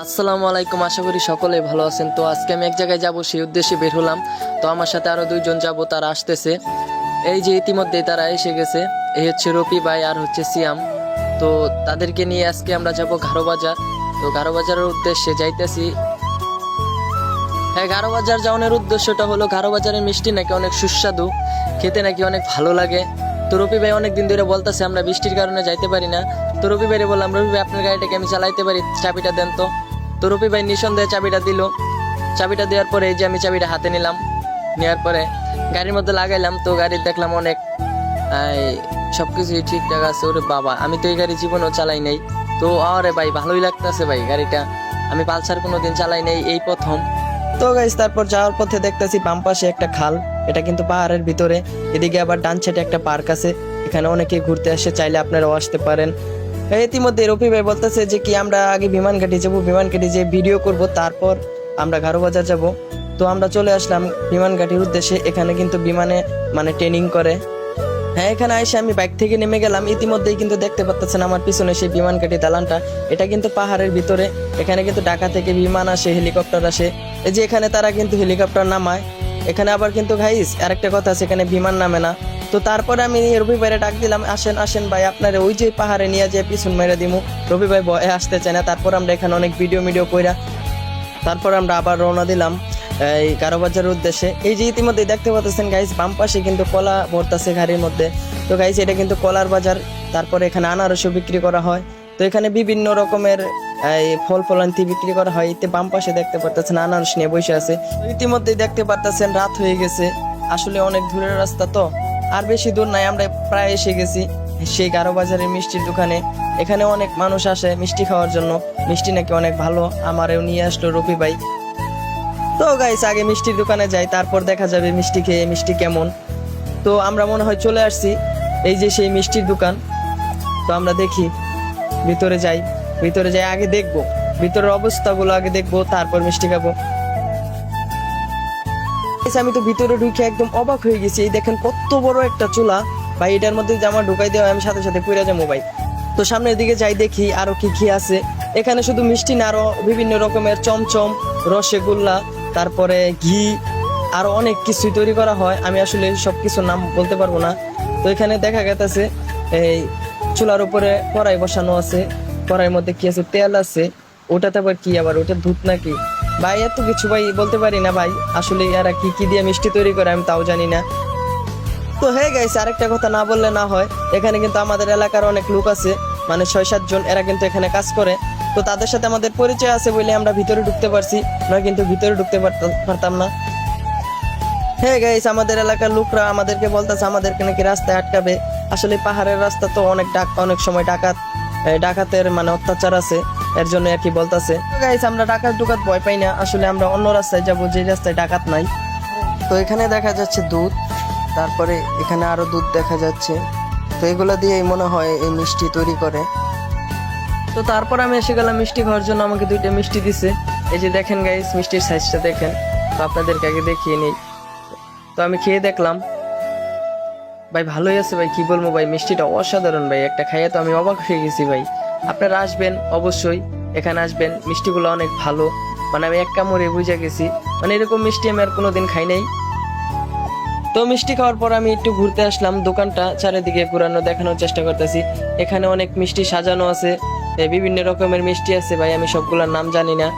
আসসালামু আলাইকুম, আশা করি সকলে ভালো আছেন। তো আজকে আমি এক জায়গায় যাব, সেই উদ্দেশ্যে বের হলাম। তো আমার সাথে আরো দুইজন যাব, তারা আসতেছে। এই যে ইতিমধ্যেই তারা এসে গেছে। এই হচ্ছে রফি ভাই আর হচ্ছে সিয়াম। তো তাদেরকে নিয়ে আজকে আমরা যাব ঘাড়ো বাজার। তো ঘাড়ো বাজারের উদ্দেশ্যে যাইতেছি। হ্যাঁ, ঘাড়ো বাজার যাওয়ার উদ্দেশ্যটা হলো ঘাড়ো বাজারের মিষ্টি নাকি অনেক সুস্বাদু, খেতে নাকি অনেক ভালো লাগে। তো রফি ভাই অনেকদিন ধরে বলতেছে আমরা বৃষ্টির কারণে যাইতে পারি না। তো রফি ভাইরে বললাম, রফি ভাই আপনার গাড়িটাকে আমি চালাইতে পারি, চাবিটা দেন তো। তো রফি ভাই নিঃসন্দেহে চাবিটা দিল। চাবিটা দেওয়ার পরে এই যে আমি চাবিটা হাতে নিলাম। নেওয়ার পরে গাড়ির মধ্যে লাগাইলাম। তো গাড়ি দেখলাম অনেক সবকিছুই ঠিকঠাক আছে। ওরে বাবা, আমি তো এই গাড়ি জীবনেও চালাই নাই। তো আরে ভাই ভালোই লাগতেছে ভাই গাড়িটা। আমি পালসার কোনোদিন চালাই নাই, এই প্রথম। তো গাইস, তারপর যাওয়ার পথে দেখতেছি বাম পাশে একটা খাল, এটা কিন্তু পাহাড়ের ভিতরে। এদিকে আবার ডান সাইডে একটা পার্ক আছে, এখানে অনেকে ঘুরতে আসে, চাইলে আপনারাও আসতে পারেন। ইতিমধ্যে রফি ভাই বলতেছে যে কি আমরা আগে বিমানঘাটি যাবো, বিমানঘাটি যে ভিডিও করব, তারপর আমরা ঘাড়ো বাজার যাব। তো আমরা চলে আসলাম বিমানঘাটির উদ্দেশ্যে। এখানে কিন্তু বিমানে ট্রেনিং করে। হ্যাঁ, এখানে এসে আমি বাইক থেকে নেমে গেলাম। ইতিমধ্যেই কিন্তু দেখতে পাচ্ছেন আমার পিছনে সেই বিমানঘাটি দালানটা, এটা কিন্তু পাহাড়ের ভিতরে। এখানে কিন্তু ঢাকা থেকে বিমান আসে, হেলিকপ্টার আসে। এই যে এখানে তারা কিন্তু হেলিকপ্টার নামায়। এখানে আবার কিন্তু গাইস আরেকটা কথা আছে, এখানে বিমান নামে না। তো তারপরে আমি রবি ভাইরে ডাক দিলাম, আসেন আসেন ভাই, আপনারা ওই যে পাহাড়ে নিয়ে যে পিছন মেরে দিমু। রবি ভাই ভয়ে আসতে চায় না। তারপর আমরা এখানে অনেক ভিডিও কইরা তারপর আমরা আবার রওনা দিলাম এই ঘাড়ো বাজারের উদ্দেশ্যে। এই যে ইতিমধ্যে দেখতে পাচ্ছেন গাইস, বাম পাশে কিন্তু কলা ভরতাছে গাড়ির মধ্যে। তো গাইস, এটা কিন্তু কলার বাজার। তারপরে এখানে আনারসও বিক্রি করা হয়। তো এখানে বিভিন্ন রকমের ফল ফলান্তি বিক্রি করা হয়। এতে বাম পাশে দেখতে পাচ্ছেন আনারস নিয়ে বসে আছে। ইতিমধ্যে দেখতে পাচ্ছেন রাত হয়ে গেছে। আসলে অনেক দূরের রাস্তা, তো আর বেশি দূর নাই, আমরা প্রায় এসে গেছি সেই ঘাড়ো বাজারের মিষ্টির দোকানে। এখানে অনেক মানুষ আসে মিষ্টি খাওয়ার জন্য। মিষ্টি নাকি অনেক ভালো, আমারও নিয়ে আসলো রফি ভাই। তো গাইস, আগে মিষ্টির দোকানে যাই, তারপর দেখা যাবে মিষ্টি খেয়ে মিষ্টি কেমন। তো আমরা মনে হয় চলে আসছি এই যে সেই মিষ্টির দোকান। তো আমরা দেখি, ভিতরে যাই আগে দেখবো ভিতরের অবস্থাগুলো, আগে দেখবো তারপর মিষ্টি খাবো। আমি তো ভিতরে ঢুকে একদম অবাক হয়ে গেছি। এই দেখেন কত বড় একটা চুলা ভাই, এটার মধ্যে জামা ঢুকাই দেওয়া, আমি সাথে সাথে পুড়ে যাবো ভাই। তো সামনের দিকে যাই, দেখি আরো কি কি আছে। এখানে শুধু মিষ্টি না, আরো বিভিন্ন রকমের চমচম, রসগোল্লা, তারপরে ঘি, আরো অনেক কিছুই তৈরি করা হয়। আমি আসলে সবকিছুর নাম বলতে পারবো না। তো এখানে দেখা গেছে এই চুলার উপরে কড়াই বসানো আছে। কড়াইয়ের মধ্যে কি আছে, তেল আছে। ওটাতে আবার কি, আবার ওটা দুধ নাকি ভাই, এত কিছু ভাই বলতে পারি না ভাই। আসলে এরা কি কি দিয়ে মিষ্টি তৈরি করে আমি তাও জানি না। তো হ্যাঁ গাইস, আরেকটা কথা না বললে না হয়, এখানে কিন্তু আমাদের এলাকার অনেক লোক আছে, 6-7 জন, এরা কিন্তু এখানে কাজ করে। তো তাদের সাথে আমাদের পরিচয় আছে বলে আমরা ভিতরে ঢুকতে পারছি, নয় কিন্তু ভিতরে ঢুকতে পারতাম না। হ্যাঁ গাইস, আমাদের এলাকার লোকরা আমাদেরকে বলতেছে আমাদেরকে নাকি রাস্তায় আটকাবে। আসলে পাহাড়ের রাস্তা তো অনেক সময় ডাকাতের অত্যাচার আছে, এর জন্য আর কি বলতেছে। গাইস, আমরা ডাকাত ভয় পাই না। আসলে আমরা অন্য রাস্তায় যাব, যে রাস্তায় ডাকাত নাই। তো এখানে দেখা যাচ্ছে দুধ, তারপরে এখানে আরো দুধ দেখা যাচ্ছে। তো এগুলো দিয়েই মনে হয় এই মিষ্টি তৈরি করে। তো তারপর আমি এসে গেলাম মিষ্টি খাওয়ার জন্য। আমাকে 2টা মিষ্টি দিছে। এই যে দেখেন গাইস, মিষ্টির সাইজটা দেখেন। তো আপনাদেরকে আগে দেখিয়ে নেই। তো আমি খেয়ে দেখলাম ভাই, ভালোই আছে ভাই, কি বলবো ভাই, মিষ্টিটা অসাধারণ ভাই। একটা খাইয়ে তো আমি অবাক হয়ে গেছি ভাই। আপনারা আসবেন অবশ্যই, এখানে আসবেন, মিষ্টিগুলো অনেক ভালো। আমি এক কামড়ে বুঝে গেছি, এরকম মিষ্টি আমি আর কোনোদিন খাই নাই। তো মিষ্টি খাওয়ার পর আমি একটু ঘুরতে আসলাম। দোকানটা চারিদিকে ঘুরানো, দেখানোর চেষ্টা করতেছি। এখানে অনেক মিষ্টি সাজানো আছে, বিভিন্ন রকমের মিষ্টি আছে ভাই, আমি সবগুলোর নাম জানি না।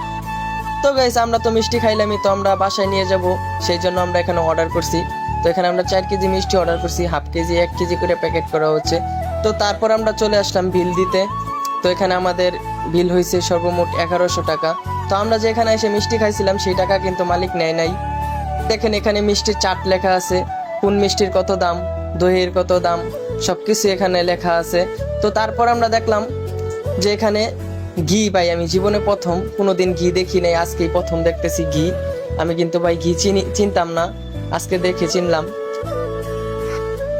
তো গাইস, আমরা তো মিষ্টি খাইলামই, তো আমরা বাসায় নিয়ে যাব, সেই জন্য আমরা এখানে অর্ডার করছি। তো এখানে আমরা 4 কেজি মিষ্টি অর্ডার করছি, হাফ কেজি 1 কেজি করে প্যাকেট করা হচ্ছে। তো তারপর আমরা চলে আসলাম বিল দিতে। তো এখানে আমাদের বিল হয়েছে সর্বমোট 1100 টাকা। তো আমরা যেখানে এসে মিষ্টি খাইছিলাম সেই টাকা কিন্তু মালিক নেয় নাই। দেখেন এখানে মিষ্টির চার্ট লেখা আছে, কোন মিষ্টির কত দাম, দইয়ের কত দাম, সবকিছু এখানে লেখা আছে। তো তারপর আমরা দেখলাম যে এখানে ঘি ভাই, আমি জীবনে প্রথম, কোনোদিন ঘি দেখি নাই, আজকেই প্রথম দেখতেছি ঘি। আমি কিন্তু ভাই ঘি চিনতাম না, আজকে দেখে চিনলাম।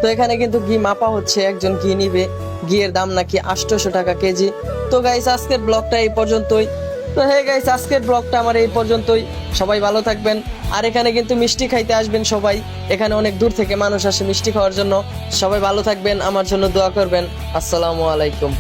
তো এখানে কিন্তু ঘি মাপা হচ্ছে, একজন ঘি নিবে, ঘিয়ের দাম নাকি 800 টাকা কেজি। তো গাইস, আজকের ব্লগটা এই পর্যন্তই। তো হ্যাঁ গাইস, আজকের ব্লগটা আমার এই পর্যন্তই। সবাই ভালো থাকবেন। আর এখানে কিন্তু মিষ্টি খাইতে আসবেন সবাই, এখানে অনেক দূর থেকে মানুষ আসে মিষ্টি খাওয়ার জন্য। সবাই ভালো থাকবেন, আমার জন্য দোয়া করবেন। আসসালামু আলাইকুম।